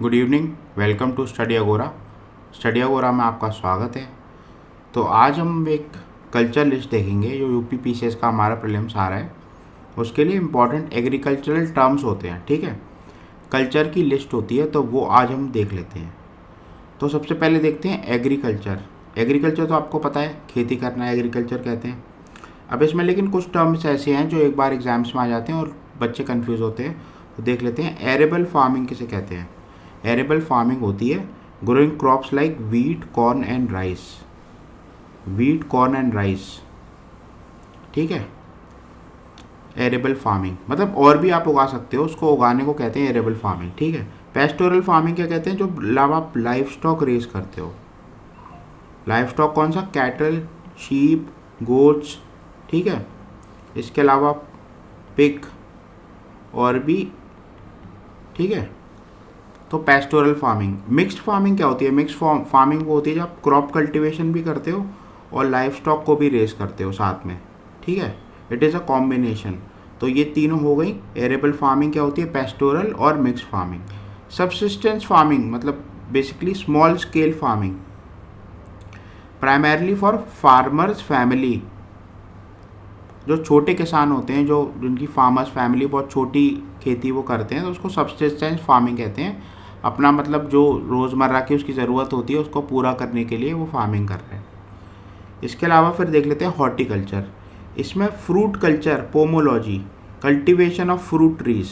Good evening. Welcome to study Agora. Study Agora में आपका स्वागत है। तो आज हम एक कल्चर लिस्ट देखेंगे जो यूपी पीसीएस का हमारा प्रीलिम्स आ रहा है। उसके लिए इम्पॉर्टेंट एग्रीकल्चरल टर्म्स होते हैं, ठीक है। कल्चर की लिस्ट होती है, तो वो आज हम देख लेते हैं। तो सबसे पहले देखते हैं एग्रीकल्चर। एग्रीकल्चर तो आपको पता है, खेती करना एग्रीकल्चर कहते हैं। अब इसमें लेकिन कुछ टर्म्स ऐसे हैं जो एक बार एग्जाम्स में आ जाते हैं और बच्चे कंफ्यूज होते हैं। तो देख लेते हैं। एरेबल फार्मिंग किसे कहते हैं? एरेबल फार्मिंग होती है growing crops like wheat, corn and rice. Wheat, corn and rice, ठीक है। एरेबल फार्मिंग मतलब और भी आप उगा सकते हो, उसको उगाने को कहते हैं एरेबल फार्मिंग, ठीक है। पेस्टोरल फार्मिंग क्या कहते हैं? जो आप लाइफ स्टॉक रेस करते हो। लाइफ स्टॉक कौन सा? कैटल, शीप, गोट्स, ठीक है। इसके अलावा पिग और भी, ठीक है। तो पेस्टोरल फार्मिंग। मिक्स्ड फार्मिंग क्या होती है? मिक्स्ड फार्मिंग वो होती है जब आप क्रॉप कल्टीवेशन भी करते हो और लाइफ स्टॉक को भी रेस करते हो साथ में, ठीक है। It is a combination. तो ये तीनों हो गई। एरेबल फार्मिंग क्या होती है? पेस्टोरल और मिक्स्ड फार्मिंग। सब्सिस्टेंस फार्मिंग मतलब basically small scale farming, primarily for farmers family. जो छोटे किसान होते हैं, जो जिनकी फार्मर्स फैमिली बहुत छोटी खेती वो करते हैं, तो उसको सब्सिस्टेंस फार्मिंग कहते हैं। अपना मतलब जो रोज़मर्रा की उसकी ज़रूरत होती है उसको पूरा करने के लिए वो फार्मिंग कर रहे हैं। इसके अलावा फिर देख लेते हैं हॉर्टिकल्चर। इसमें fruit culture, pomology, cultivation of fruit trees.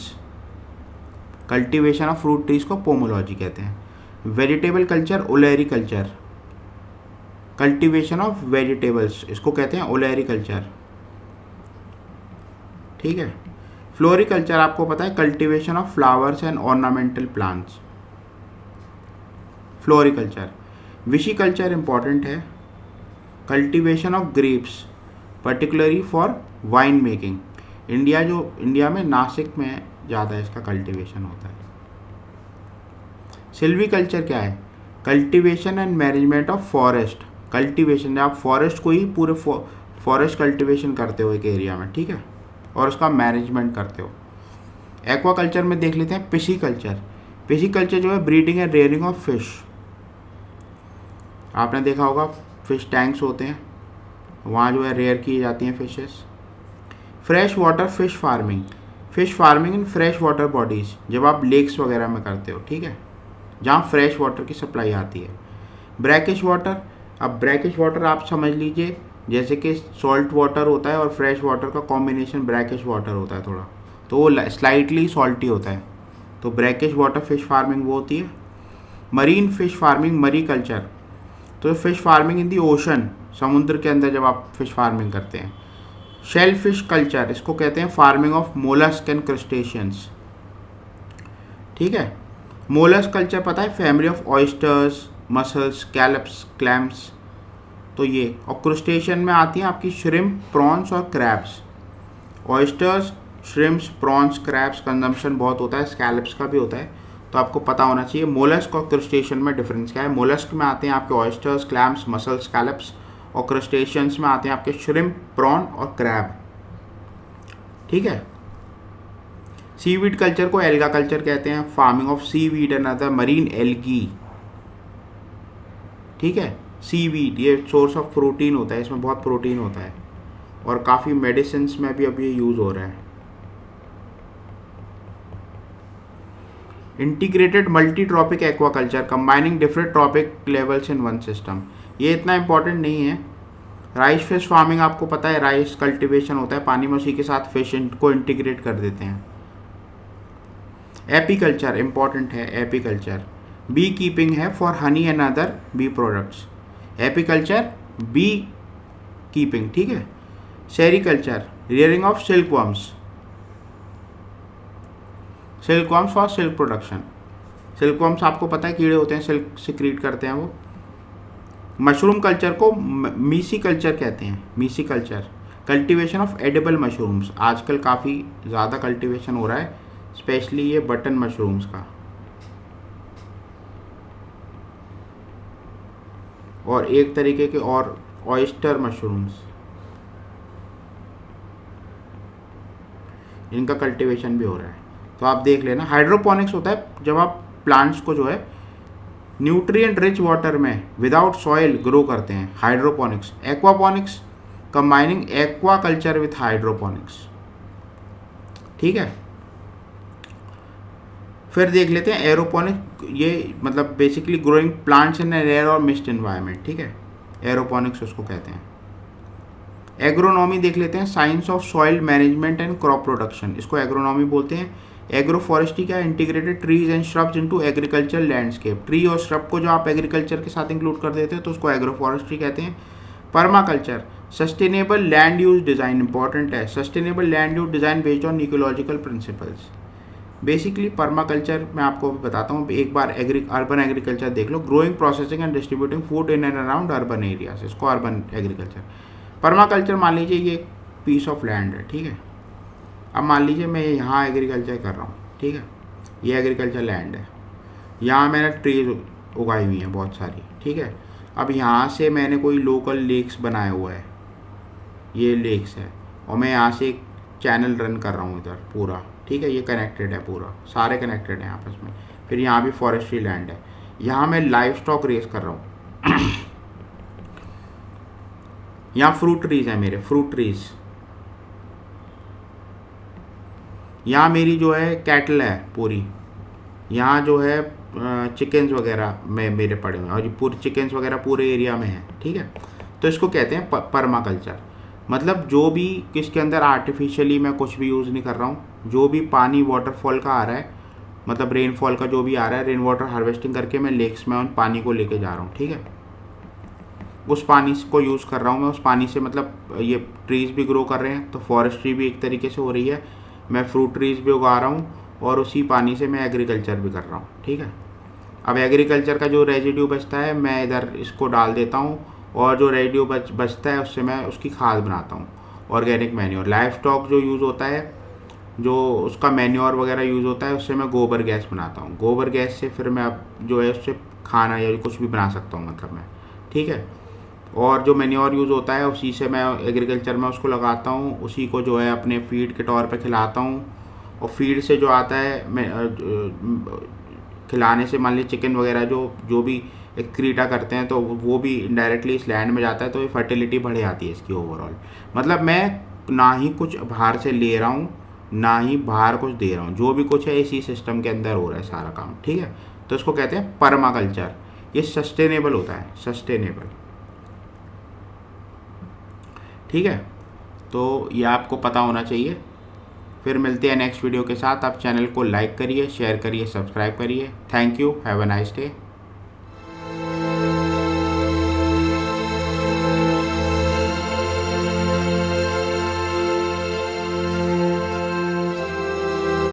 Cultivation of fruit trees को पोमोलॉजी कहते हैं। Vegetable culture, ओलेरी culture. Cultivation of vegetables, इसको कहते हैं ओलेरी कल्चर, ठीक है। फ्लोरिकल्चर आपको पता है, cultivation of flowers and ornamental plants. Floriculture. Viticulture important है, cultivation of grapes particularly for wine making. India में नासिक में ज़्यादा इसका कल्टीवेशन होता है। सिल्वीकल्चर क्या है? Cultivation and management of forest. Cultivation, आप फॉरेस्ट को ही पूरे फॉरेस्ट कल्टीवेशन करते हो एक एरिया में, ठीक है, और उसका मैनेजमेंट करते हो। एक्वाकल्चर में देख लेते हैं पिशीकल्चर। पिशीकल्चर जो है breeding and rearing of fish. आपने देखा होगा फिश टैंक्स होते हैं, वहाँ जो है रेयर की जाती हैं fishes. Fresh water fish farming. Fish farming in fresh water bodies, जब आप लेक्स वगैरह में करते हो, ठीक है, जहाँ फ्रेश वाटर की सप्लाई आती है। Brackish water. अब ब्रैकिश वाटर आप समझ लीजिए जैसे कि सॉल्ट वाटर होता है और फ्रेश वाटर का कॉम्बिनेशन ब्रैकिश वाटर होता है थोड़ा, तो वो स्लाइटली सॉल्टी होता है। तो ब्रैकिश वाटर फिश फार्मिंग वो होती है। मरीन फिश फार्मिंग, मरी कल्चर, तो fish farming in the ocean, समुद्र के अंदर जब आप फिश फार्मिंग करते हैं। शेल फिश कल्चर, इसको कहते हैं farming of mollusc and crustaceans, ठीक है। मोलस्क कल्चर पता है, family of oysters, muscles, scallops, clams, तो ये। और क्रुस्टेशियन में आती हैं आपकी श्रिम्प, प्रॉन्स और crabs. Oysters, shrimps, prawns, crabs consumption बहुत होता है, स्कैलप्स का भी होता है, तो आपको पता होना चाहिए मोलस्क और क्रस्टेशियन में डिफरेंस क्या है। मोलस्क में आते हैं आपके ऑयस्टर्स, क्लैम्स, मसल्स, स्कैलप्स, और क्रस्टेशियंस में आते हैं आपके श्रिम्प, प्रॉन और क्रैब, ठीक है। सीवीड कल्चर को एल्गा कल्चर कहते हैं, farming of seaweed and other marine algae, ठीक है। सीवीड ये सोर्स ऑफ प्रोटीन होता है, इसमें बहुत प्रोटीन होता है और काफ़ी मेडिसिन में भी अब ये यूज़ हो रहा है। Integrated multi trophic aquaculture, combining different trophic levels in one system, ये इतना इंपॉर्टेंट नहीं है। राइस फिश फार्मिंग आपको पता है, राइस कल्टीवेशन होता है पानी में, उसी के साथ फिश को इंटीग्रेट कर देते हैं। एपीकल्चर इंपॉर्टेंट है, एपीकल्चर बी कीपिंग है for honey and other bee products. Apiculture bee keeping, ठीक है। Sericulture rearing of silk worms, silk worms for silk production. Silk worms आपको पता है कीड़े होते हैं, सिल्क सिक्रीट करते हैं वो। मशरूम कल्चर को मीसी कल्चर कहते हैं, मीसी culture, cultivation of edible mushrooms. आजकल काफ़ी ज़्यादा कल्टीवेशन हो रहा है, स्पेशली ये बटन मशरूम्स का। और एक तरीके के और ऑयस्टर मशरूम्स, इनका कल्टीवेशन भी हो रहा है। तो आप देख लेना। हाइड्रोपोनिक्स होता है जब आप प्लांट्स को जो है न्यूट्रिएंट रिच वाटर में विदाउट सॉइल ग्रो करते हैं। Hydroponics, aquaponics, combining aqua culture with hydroponics. ठीक है, फिर देख लेते हैं एरोपोनिक, ये मतलब basically growing plants in an air और मिस्ट एनवायरनमेंट। ठीक है, एरोपोनिक्स उसको कहते हैं। एग्रोनॉमी देख लेते हैं, science of soil management and crop production, इसको एग्रोनॉमी बोलते हैं। एग्रो फॉरेस्ट्री क्या, integrated trees and shrubs into agriculture landscape. Tree और श्रब को जो आप एग्रीकल्चर के साथ इंक्लूड कर देते हैं तो उसको एग्रो फॉरेस्ट्री कहते हैं। Permaculture, sustainable land use design, important है, sustainable land use design based on ecological principles. Basically permaculture मैं आपको बताता हूँ, एक बार अर्बन एग्रीकल्चर देख लो, growing, processing and distributing food in and around urban areas, इसको अर्बन एग्रीकल्चर। पर्माकल्चर मान लीजिए ये एक पीस ऑफ लैंड है। ठीक है, अब मान लीजिए मैं यहाँ एग्रीकल्चर कर रहा हूँ। ठीक है, ये एग्रीकल्चर लैंड है, यहाँ मैंने ट्रीज उगाई हुई हैं बहुत सारी। ठीक है, अब यहाँ से मैंने कोई लोकल लेक्स बनाया हुआ है, ये लेक्स है, और मैं यहाँ से एक चैनल रन कर रहा हूँ इधर पूरा। ठीक है, ये कनेक्टेड है, पूरा सारे कनेक्टेड हैं आपस में। फिर यहाँ भी फॉरेस्ट्री लैंड है, यहाँ मैं लाइफ स्टॉक रेस कर रहा हूँ। यहाँ फ्रूट ट्रीज है मेरे, फ्रूट ट्रीज, यहाँ मेरी जो है कैटल है पूरी, यहाँ जो है चिकन्स वगैरह में मेरे पड़े हुए हैं, और ये पूरे चिकन्स वगैरह पूरे एरिया में है। ठीक है, तो इसको कहते हैं पर्माकल्चर। मतलब जो भी किसके अंदर आर्टिफिशियली मैं कुछ भी यूज़ नहीं कर रहा हूँ, जो भी पानी वाटरफॉल का आ रहा है, मतलब रेनफॉल का जो भी आ रहा है, रेन वाटर हार्वेस्टिंग करके मैं लेक्स में उन पानी को लेके जा रहा हूँ। ठीक है, उस पानी को यूज़ कर रहा हूँ मैं, उस पानी से मतलब ये ट्रीज़ भी ग्रो कर रहे हैं, तो फॉरेस्ट्री भी एक तरीके से हो रही है, मैं फ्रूट ट्रीज़ भी उगा रहा हूँ, और उसी पानी से मैं एग्रीकल्चर भी कर रहा हूँ। ठीक है, अब एग्रीकल्चर का जो रेजिड्यू बचता है मैं इधर इसको डाल देता हूँ, और जो रेडियो बचता है उससे मैं उसकी खाद बनाता हूँ, ऑर्गेनिक मैन्योर। लाइफ स्टॉक जो यूज़ होता है, जो उसका मैन्योर वगैरह यूज़ होता है, उससे मैं गोबर गैस बनाता हूँ। गोबर गैस से फिर मैं अब जो है उससे खाना या कुछ भी बना सकता हूँ, मतलब मैं। ठीक है, और जो मैन्योर यूज़ होता है उसी से मैं एग्रीकल्चर में उसको लगाता हूँ, उसी को जो है अपने फीड के तौर पे खिलाता हूँ, और फीड से जो आता है मैं खिलाने से मान लीजिए चिकन वगैरह जो भी एक्रीटा करते हैं, तो वो भी इनडायरेक्टली इस लैंड में जाता है, तो ये फर्टिलिटी बढ़ जाती है इसकी ओवरऑल। मतलब मैं ना ही कुछ बाहर से ले रहा हूँ, ना ही बाहर कुछ दे रहा हूँ, जो भी कुछ है इसी सिस्टम के अंदर हो रहा है सारा काम। ठीक है, तो इसको कहते हैं पर्माकल्चर। ये सस्टेनेबल होता है, सस्टेनेबल। ठीक है, तो ये आपको पता होना चाहिए। फिर मिलते हैं नेक्स्ट वीडियो के साथ। आप चैनल को लाइक करिए, शेयर करिए, सब्सक्राइब करिए। Thank you, have a nice day.